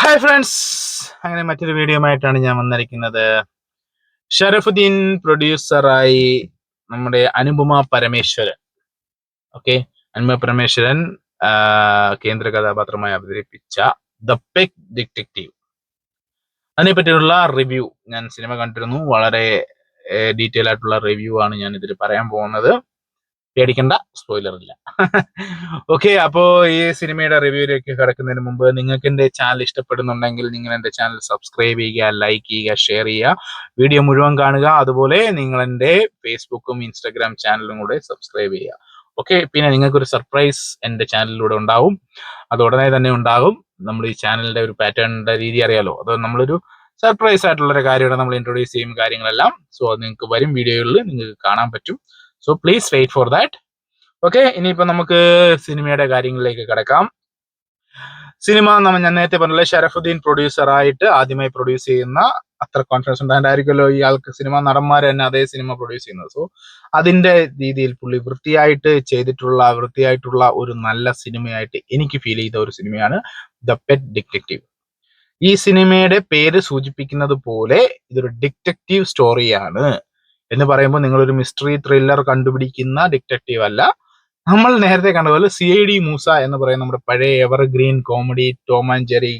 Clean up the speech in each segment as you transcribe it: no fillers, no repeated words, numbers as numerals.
Hi friends, അങ്ങനെ മറ്റൊരു video ആയിട്ടാണ് ഞാൻ വന്നിരിക്കുന്നത്. ഷറഫുദ്ദീൻ പ്രൊഡ്യൂസറായി നമ്മുടെ അനുപമ പരമേശ്വരൻ. ഓക്കെ, അനുപമ പരമേശ്വരൻ കേന്ദ്ര കഥാപാത്രമായി അവതരിപ്പിച്ച ദ പെഗ് ഡിറ്റക്റ്റീവ്, അതിനെ പറ്റിയുള്ള റിവ്യൂ. ഞാൻ സിനിമ കണ്ടിരുന്നു. വളരെ ഡീറ്റെയിൽ ആയിട്ടുള്ള റിവ്യൂ ആണ് ഞാൻ ഇതിൽ പറയാൻ പോകുന്നത്. പേടിക്കണ്ട, സ്പോയിലർ ഇല്ല. ഓക്കെ, അപ്പോ ഈ സിനിമയുടെ റിവ്യൂയിലേക്ക് കിടക്കുന്നതിന് മുമ്പ് നിങ്ങൾക്ക് എന്റെ ചാനൽ ഇഷ്ടപ്പെടുന്നുണ്ടെങ്കിൽ നിങ്ങൾ എന്റെ ചാനൽ സബ്സ്ക്രൈബ് ചെയ്യുക, ലൈക്ക് ചെയ്യുക, ഷെയർ ചെയ്യുക, വീഡിയോ മുഴുവൻ കാണുക. അതുപോലെ നിങ്ങൾ എന്റെ ഫേസ്ബുക്കും ഇൻസ്റ്റാഗ്രാം ചാനലും കൂടെ സബ്സ്ക്രൈബ് ചെയ്യുക. ഓക്കെ, പിന്നെ നിങ്ങൾക്കൊരു സർപ്രൈസ് എന്റെ ചാനലിലൂടെ ഉണ്ടാവും. അത് ഉടനെ തന്നെ ഉണ്ടാകും. നമ്മൾ ഈ ചാനലിന്റെ ഒരു പാറ്റേണിന്റെ രീതി അറിയാലോ. അത് നമ്മളൊരു സർപ്രൈസ് ആയിട്ടുള്ള ഒരു കാര്യമാണ് നമ്മൾ ഇൻട്രൊഡ്യൂസ് ചെയ്യും കാര്യങ്ങളെല്ലാം. സോ അത് നിങ്ങൾക്ക് വരും വീഡിയോകളിൽ നിങ്ങൾക്ക് കാണാൻ പറ്റും. So please wait for that. Okay, ഇനിയിപ്പോ നമുക്ക് സിനിമയുടെ കാര്യങ്ങളിലേക്ക് കിടക്കാം. സിനിമ ഞാൻ നേരത്തെ പറഞ്ഞില്ല, ഷറഫുദ്ദീൻ പ്രൊഡ്യൂസറായിട്ട് ആദ്യമായി പ്രൊഡ്യൂസ് ചെയ്യുന്ന, അത്ര കോൺഫിഡൻസ് ഉണ്ടായിരിക്കുമല്ലോ ഈ ആൾക്ക്, സിനിമ നടന്മാർ തന്നെ അതേ സിനിമ പ്രൊഡ്യൂസ് ചെയ്യുന്നത്. സോ അതിന്റെ രീതിയിൽ പുള്ളി വൃത്തിയായിട്ടുള്ള ഒരു നല്ല സിനിമയായിട്ട് എനിക്ക് ഫീൽ ചെയ്ത ഒരു സിനിമയാണ് ദ പെഗ് ഡിറ്റക്റ്റീവ്. ഈ സിനിമയുടെ പേര് സൂചിപ്പിക്കുന്നത് പോലെ ഇതൊരു ഡിറ്റക്റ്റീവ് സ്റ്റോറിയാണ്. എന്ന് പറയുമ്പോൾ നിങ്ങളൊരു മിസ്റ്ററി ത്രില്ലർ കണ്ടുപിടിക്കുന്ന ഡിറ്റക്റ്റീവ് അല്ല. നമ്മൾ നേരത്തെ കണ്ടതുപോലെ CID മൂസ എന്ന് പറയുന്ന നമ്മുടെ പഴയ evergreen comedy Tom and Jerry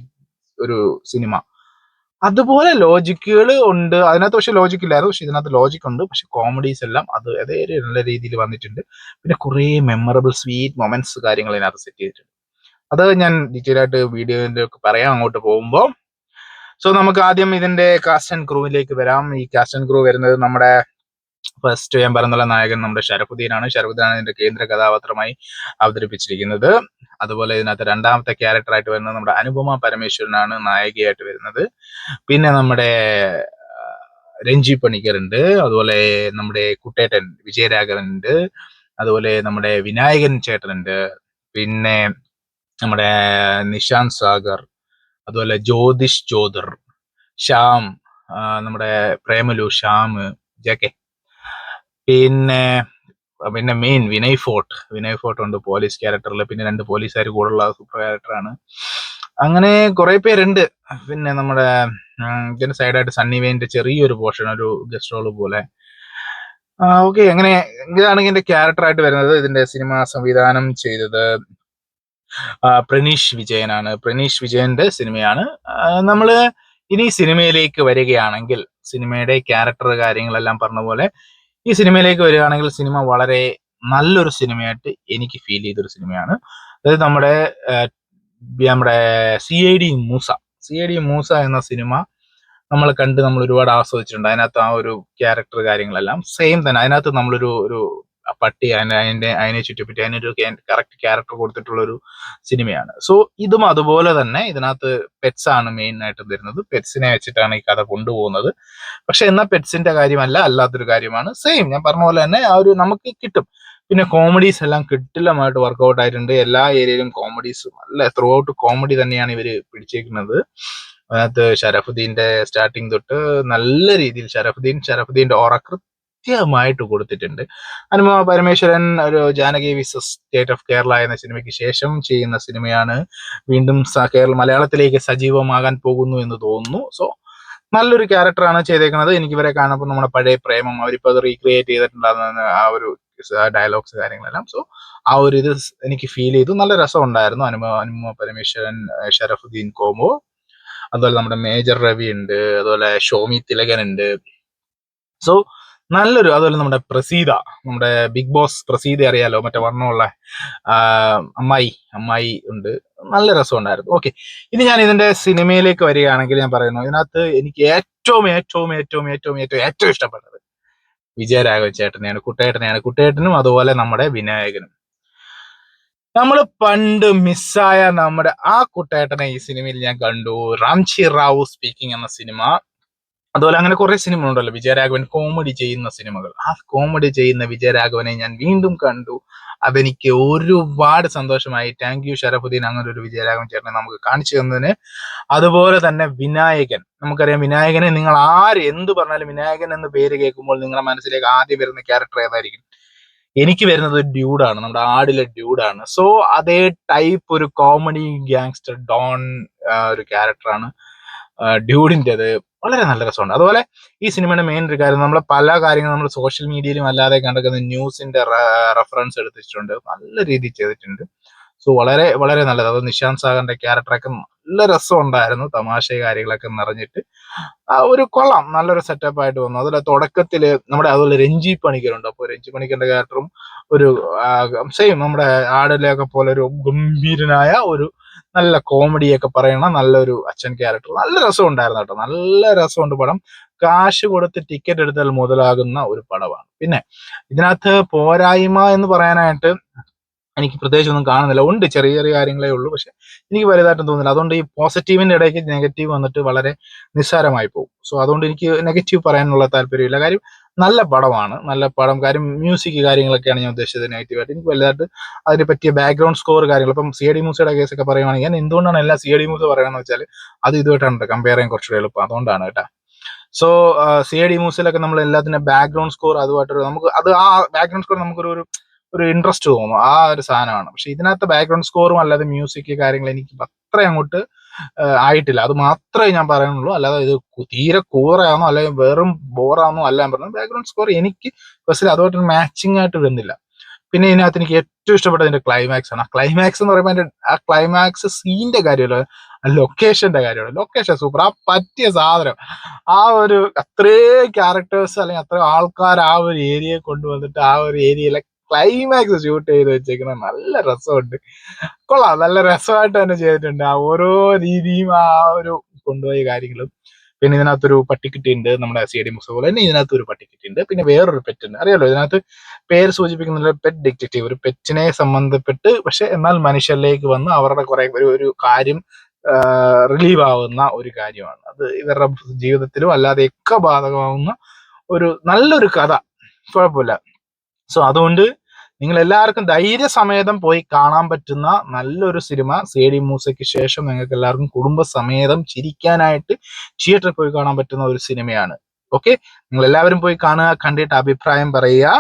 ഒരു സിനിമ, അതുപോലെ ലോജിക്കുകൾ ഉണ്ട് അതിനകത്ത്. പക്ഷെ ലോജിക് ഇല്ലായിരുന്നു, പക്ഷെ ഇതിനകത്ത് ലോജിക് ഉണ്ട്. പക്ഷെ കോമഡീസ് എല്ലാം അത് അതേ നല്ല രീതിയിൽ വന്നിട്ടുണ്ട്. പിന്നെ കുറെ മെമ്മറബിൾ സ്വീറ്റ് മൊമെന്റ്സ് കാര്യങ്ങൾ ഇതിനകത്ത് സെറ്റ് ചെയ്തിട്ടുണ്ട്. അത് ഞാൻ ഡീറ്റെയിൽ ആയിട്ട് വീഡിയോന്റെ ഒക്കെ പറയാം അങ്ങോട്ട് പോകുമ്പോൾ. സോ നമുക്ക് ആദ്യം ഇതിന്റെ കാസ്റ്റ് ആൻഡ് ക്രൂവിലേക്ക് വരാം. ഈ കാസ്റ്റ് ആൻഡ് ക്രൂ വരുന്നത് നമ്മുടെ ഫസ്റ്റ് ഞാൻ പറഞ്ഞ നായകൻ നമ്മുടെ ഷറഫുദ്ദീനാണ്. ഷറഫുദ്ദീനാണ് ഇതിന്റെ കേന്ദ്ര കഥാപാത്രമായി അവതരിപ്പിച്ചിരിക്കുന്നത്. അതുപോലെ ഇതിനകത്ത് രണ്ടാമത്തെ ക്യാരക്ടറായിട്ട് വരുന്നത് നമ്മുടെ അനുപമ പരമേശ്വരനാണ് നായികയായിട്ട് വരുന്നത്. പിന്നെ നമ്മുടെ രഞ്ജി പണിക്കർ ഉണ്ട്. അതുപോലെ നമ്മുടെ കുട്ടേട്ടൻ വിജയരാഘവൻ ഉണ്ട്. അതുപോലെ നമ്മുടെ വിനായകൻ ചേട്ടനുണ്ട്. പിന്നെ നമ്മുടെ നിശാന്ത് സാഗർ, അതുപോലെ ജ്യോതിഷ് ജ്യോതിർ, ശ്യാം, നമ്മുടെ പ്രേമലു, ശ്യാം, ജെ.കെ. പിന്നെ മെയിൻ വിനയ് ഫോർട്ട് ഉണ്ട് പോലീസ് ക്യാരക്ടറിൽ. പിന്നെ 2 പോലീസുകാർ കൂടെയുള്ള സൂപ്പർ ക്യാരക്ടറാണ്. അങ്ങനെ കുറെ പേരുണ്ട്. പിന്നെ നമ്മുടെ ഇതിന്റെ സൈഡായിട്ട് സണ്ണി വെയിന്റെ ചെറിയൊരു പോർഷൻ, ഒരു ഗസ്റ്റ് റോള് പോലെ. ഓക്കെ, അങ്ങനെ ഇതാണ് ഇതിന്റെ ക്യാരക്ടറായിട്ട് വരുന്നത്. ഇതിന്റെ സിനിമ സംവിധാനം ചെയ്തത് പ്രണീഷ് വിജയനാണ്. പ്രണീഷ് വിജയന്റെ സിനിമയാണ്. നമ്മള് ഇനി സിനിമയിലേക്ക് വരികയാണെങ്കിൽ, സിനിമയുടെ ക്യാരക്ടർ കാര്യങ്ങളെല്ലാം പറഞ്ഞ പോലെ ഈ സിനിമയിലേക്ക് വരികയാണെങ്കിൽ, സിനിമ വളരെ നല്ലൊരു സിനിമയായിട്ട് എനിക്ക് ഫീൽ ചെയ്തൊരു സിനിമയാണ്. അതായത് നമ്മുടെ CID മൂസ എന്ന സിനിമ നമ്മൾ ഒരുപാട് ആസ്വദിച്ചിട്ടുണ്ട്. അതിനകത്ത് ആ ഒരു ക്യാരക്ടർ കാര്യങ്ങളെല്ലാം സെയിം തന്നെ. അതിനകത്ത് നമ്മളൊരു പട്ടി അതിനെ ചുറ്റിപ്പറ്റി അതിനൊരു കറക്റ്റ് ക്യാരക്ടർ കൊടുത്തിട്ടുള്ള ഒരു സിനിമയാണ്. സോ ഇതും അതുപോലെ തന്നെ ഇതിനകത്ത് പെറ്റ്സ് ആണ് മെയിൻ ആയിട്ട് വരുന്നത്. പെറ്റ്സിനെ വെച്ചിട്ടാണ് ഈ കഥ കൊണ്ടുപോകുന്നത്. പക്ഷെ എന്നാൽ പെറ്റ്സിന്റെ കാര്യമല്ല, അല്ലാത്തൊരു കാര്യമാണ്. സെയിം ഞാൻ പറഞ്ഞ പോലെ തന്നെ ആ ഒരു നമുക്ക് കിട്ടും. പിന്നെ കോമഡീസ് എല്ലാം കിട്ടില്ലമായിട്ട് വർക്ക്ഔട്ട് ആയിട്ടുണ്ട്. എല്ലാ ഏരിയയിലും കോമഡീസ്, നല്ല ത്രൂ ഔട്ട് കോമഡി തന്നെയാണ് ഇവര് പിടിച്ചേക്കുന്നത്. അതിനകത്ത് ഷറഫുദ്ദീന്റെ സ്റ്റാർട്ടിങ് തൊട്ട് നല്ല രീതിയിൽ ഷറഫുദ്ദീന്റെ ഓറ കൃത്യമായിട്ട് കൊടുത്തിട്ടുണ്ട്. അനുപമ പരമേശ്വരൻ ഒരു Janaki visas state of Kerala എന്ന സിനിമയ്ക്ക് ശേഷം ചെയ്യുന്ന സിനിമയാണ്. വീണ്ടും മലയാളത്തിലേക്ക് സജീവമാകാൻ പോകുന്നു എന്ന് തോന്നുന്നു. സോ നല്ലൊരു ക്യാരക്ടറാണ് ചെയ്തേക്കുന്നത്. എനിക്ക് ഇവരെ കാണുമ്പോൾ നമ്മുടെ പഴയ പ്രേമം അവരിപ്പോ അത് റീക്രിയേറ്റ് ചെയ്തിട്ടുണ്ടാകുന്ന ആ ഒരു ഡയലോഗ്സ് കാര്യങ്ങളെല്ലാം. സോ ആ ഒരു ഇത് എനിക്ക് ഫീൽ ചെയ്തു. നല്ല രസം ഉണ്ടായിരുന്നു. അനുപമ പരമേശ്വരൻ ഷറഫുദ്ദീൻ കോംബോ. അതുപോലെ നമ്മുടെ മേജർ രവി ഉണ്ട്. അതുപോലെ ഷോമി തിലകൻ ഉണ്ട്. സോ നല്ലൊരു, അതുപോലെ നമ്മുടെ പ്രസീത, നമ്മുടെ ബിഗ് ബോസ് പ്രസീത അറിയാലോ, മറ്റേ വർണ്ണമുള്ള അമ്മായി ഉണ്ട്. നല്ല രസം ഉണ്ടായിരുന്നു. ഓക്കെ, ഇനി ഞാൻ ഇതിന്റെ സിനിമയിലേക്ക് വരികയാണെങ്കിൽ ഞാൻ പറയുന്നു, ഇതിനകത്ത് എനിക്ക് ഏറ്റവും ഇഷ്ടപ്പെട്ടത് വിജയരാഘവൻ ചേട്ടനെയാണ്, കുട്ടേട്ടനും അതുപോലെ നമ്മുടെ വിനായകനും. നമ്മൾ പണ്ട് മിസ്സായ നമ്മുടെ ആ കുട്ടേട്ടനെ ഈ സിനിമയിൽ ഞാൻ കണ്ടു. റാംജി റാവു സ്പീക്കിംഗ് എന്ന സിനിമ, അതുപോലെ അങ്ങനെ കുറെ സിനിമ ഉണ്ടല്ലോ വിജയരാഘവൻ കോമഡി ചെയ്യുന്ന സിനിമകൾ. ആ കോമഡി ചെയ്യുന്ന വിജയരാഘവനെ ഞാൻ വീണ്ടും കണ്ടു. അതെനിക്ക് ഒരുപാട് സന്തോഷമായി. താങ്ക് യു ഷറഫുദ്ദീൻ, അങ്ങനെ ഒരു വിജയരാഘവൻ ചേട്ടനെ നമുക്ക് കാണിച്ചു തന്നതിന്. അതുപോലെ തന്നെ വിനായകൻ, നമുക്കറിയാം വിനായകനെ നിങ്ങൾ ആര് എന്ത് പറഞ്ഞാലും വിനായകൻ എന്ന പേര് കേൾക്കുമ്പോൾ നിങ്ങളുടെ മനസ്സിലേക്ക് ആദ്യം വരുന്ന ക്യാരക്ടർ ഏതായിരിക്കും? എനിക്ക് വരുന്നത് ഒരു ഡ്യൂഡാണ്, നമ്മുടെ ആടിലെ ഡ്യൂഡാണ്. സോ അതേ ടൈപ്പ് ഒരു കോമഡി ഗ്യാങ്സ്റ്റർ ഡോൺ ഒരു ക്യാരക്ടറാണ് ഡ്യൂഡിൻ്റെത്. വളരെ നല്ല രസമുണ്ട്. അതുപോലെ ഈ സിനിമയുടെ മെയിൻ ഒരു കാര്യം, നമ്മൾ പല കാര്യങ്ങളും നമ്മൾ സോഷ്യൽ മീഡിയയിലും അല്ലാതെ കണ്ടെക്കുന്ന ന്യൂസിന്റെ റെഫറൻസ് എടുത്തിട്ടുണ്ട്, നല്ല രീതിയിൽ ചെയ്തിട്ടുണ്ട്. സോ വളരെ വളരെ നല്ലത്. അത് നിശാന്ത് സാഗറിന്റെ ക്യാരക്ടറൊക്കെ നല്ല രസമുണ്ടായിരുന്നു, തമാശ കാര്യങ്ങളൊക്കെ നിറഞ്ഞിട്ട് ഒരു കൊള്ളാം, നല്ലൊരു സെറ്റപ്പ് ആയിട്ട് വന്നു. അതിലെ തുടക്കത്തില് നമ്മുടെ അതുപോലെ രഞ്ജി പണിക്കരുണ്ട്. അപ്പോൾ രഞ്ജി പണിക്കറിന്റെ ക്യാരക്ടറും ഒരു സെയിം നമ്മുടെ ആടിലെയൊക്കെ പോലെ ഒരു ഗംഭീരനായ ഒരു നല്ല കോമഡിയൊക്കെ പറയുന്ന നല്ലൊരു അച്ഛൻ ക്യാരക്ടർ. നല്ല രസം ഉണ്ടായിരുന്നു കേട്ടോ, നല്ല രസമുണ്ട് പടം. കാശ് കൊടുത്ത് ടിക്കറ്റ് എടുത്താൽ മുതലാകുന്ന ഒരു പടമാണ്. പിന്നെ ഇതിനകത്ത് പോരായ്മ എന്ന് പറയാനായിട്ട് എനിക്ക് പ്രത്യേകിച്ച് ഒന്നും കാണുന്നില്ല. ഉണ്ട്, ചെറിയ ചെറിയ കാര്യങ്ങളേ ഉള്ളൂ, പക്ഷെ എനിക്ക് വലുതായിട്ടും തോന്നുന്നില്ല. അതുകൊണ്ട് ഈ പോസിറ്റീവിന്റെ ഇടയ്ക്ക് നെഗറ്റീവ് വന്നിട്ട് വളരെ നിസ്സാരമായി പോകും. സോ അതുകൊണ്ട് എനിക്ക് നെഗറ്റീവ് പറയാനുള്ള താല്പര്യമില്ല. കാര്യം നല്ല പടമാണ്, നല്ല പടം. കാര്യം മ്യൂസിക് കാര്യങ്ങളൊക്കെയാണ് ഞാൻ ഉദ്ദേശിച്ചത്. നെഗറ്റീവായിട്ട് എനിക്ക് വലുതായിട്ട് അതിനെ പറ്റിയ ബാക്ക്ഗ്രൗണ്ട് സ്കോർ കാര്യങ്ങൾ, ഇപ്പം സി ഡി മൂസയുടെ കേസൊക്കെ പറയുവാണെങ്കിൽ, ഞാൻ എന്തുകൊണ്ടാണ് എല്ലാം സി ഡി മൂസ പറയുന്നത് വെച്ചാൽ അത് ഇതുമായിട്ടാണ് കമ്പയർ ചെയ്യാൻ കുറച്ചുകൂടെ എളുപ്പം, അതുകൊണ്ടാണ് കേട്ടോ. സോ സി ഡി മൂസിലൊക്കെ നമ്മൾ എല്ലാത്തിനും ബാക്ക്ഗ്രൗണ്ട് സ്കോർ അതുമായിട്ടൊരു നമുക്ക് അത് ആ ബാക്ക്ഗ്രൗണ്ട് സ്കോർ നമുക്കൊരു ഒരു ഇൻട്രസ്റ്റ് തോന്നും, ആ ഒരു സാധനമാണ്. പക്ഷെ ഇതിനകത്ത് ബാക്ക്ഗ്രൗണ്ട് സ്കോറും അല്ലാതെ മ്യൂസിക് കാര്യങ്ങൾ എനിക്ക് അത്ര അങ്ങോട്ട് ആയിട്ടില്ല. അത് മാത്രമേ ഞാൻ പറയുന്നുള്ളൂ. അല്ലാതെ ഇത് തീരെ കൂറയാണോ അല്ലെങ്കിൽ വെറും ബോറാണോ അല്ല ഞാൻ പറഞ്ഞത്. ബാക്ക്ഗ്രൗണ്ട് സ്കോർ എനിക്ക് ബസ്സിൽ അതുമായിട്ട് മാച്ചിങ് ആയിട്ട് വരുന്നില്ല. പിന്നെ ഇതിനകത്ത് എനിക്ക് ഏറ്റവും ഇഷ്ടപ്പെട്ടത് അതിന്റെ ക്ലൈമാക്സ് ആണ്. ആ ക്ലൈമാക്സ് എന്ന് പറയുമ്പോൾ ആ ക്ലൈമാക്സ് സീന്റെ കാര്യമല്ല, ലൊക്കേഷന്റെ കാര്യമാണ്. ലൊക്കേഷൻ സൂപ്പർ, ആ പറ്റിയ സാധനം. ആ ഒരു അത്രയും ക്യാരക്ടേഴ്സ് അല്ലെങ്കിൽ അത്രയും ആൾക്കാർ ആ ഒരു ഏരിയയെ കൊണ്ടുവന്നിട്ട് ആ ഒരു ഏരിയയിലെ ക്ലൈമാക്സ് ഷൂട്ട് ചെയ്ത് വെച്ചേക്കുന്നത് നല്ല രസമുണ്ട്. കൊള്ളാം, നല്ല രസമായിട്ട് തന്നെ ചെയ്തിട്ടുണ്ട്. ആ ഓരോ രീതിയും ആ ഒരു കൊണ്ടുപോയ കാര്യങ്ങളും. പിന്നെ ഇതിനകത്തൊരു പട്ടിക്കുട്ടിയുണ്ട്, നമ്മുടെ സി ഡി മുസ പോലെ തന്നെ ഇതിനകത്ത് ഒരു പട്ടിക്കുട്ടിയുണ്ട്. പിന്നെ വേറൊരു പെറ്റ് ഉണ്ട്, അറിയാലോ, ഇതിനകത്ത് പേര് സൂചിപ്പിക്കുന്ന പെറ്റ് ഡിറ്റക്റ്റീവ്, ഒരു പെറ്റിനെ സംബന്ധപ്പെട്ട് പക്ഷെ എന്നാൽ മനുഷ്യരിലേക്ക് വന്ന് അവരുടെ കുറെ ഒരു കാര്യം റിലീവ് ആവുന്ന ഒരു കാര്യമാണ്. അത് ഇവരുടെ ജീവിതത്തിലും അല്ലാതെയൊക്കെ ബാധകമാവുന്ന ഒരു നല്ലൊരു കഥ, കുഴപ്പമില്ല. സോ അതുകൊണ്ട് നിങ്ങൾ എല്ലാവർക്കും ധൈര്യസമേതം പോയി കാണാൻ പറ്റുന്ന നല്ലൊരു സിനിമ. സി ഡി മൂസയ്ക്ക് ശേഷം നിങ്ങൾക്ക് എല്ലാവർക്കും കുടുംബസമേതം ചിരിക്കാനായിട്ട് തിയേറ്ററിൽ പോയി കാണാൻ പറ്റുന്ന ഒരു സിനിമയാണ്. ഓക്കെ, നിങ്ങൾ എല്ലാവരും പോയി കാണുക, കണ്ടിട്ട് അഭിപ്രായം പറയുക.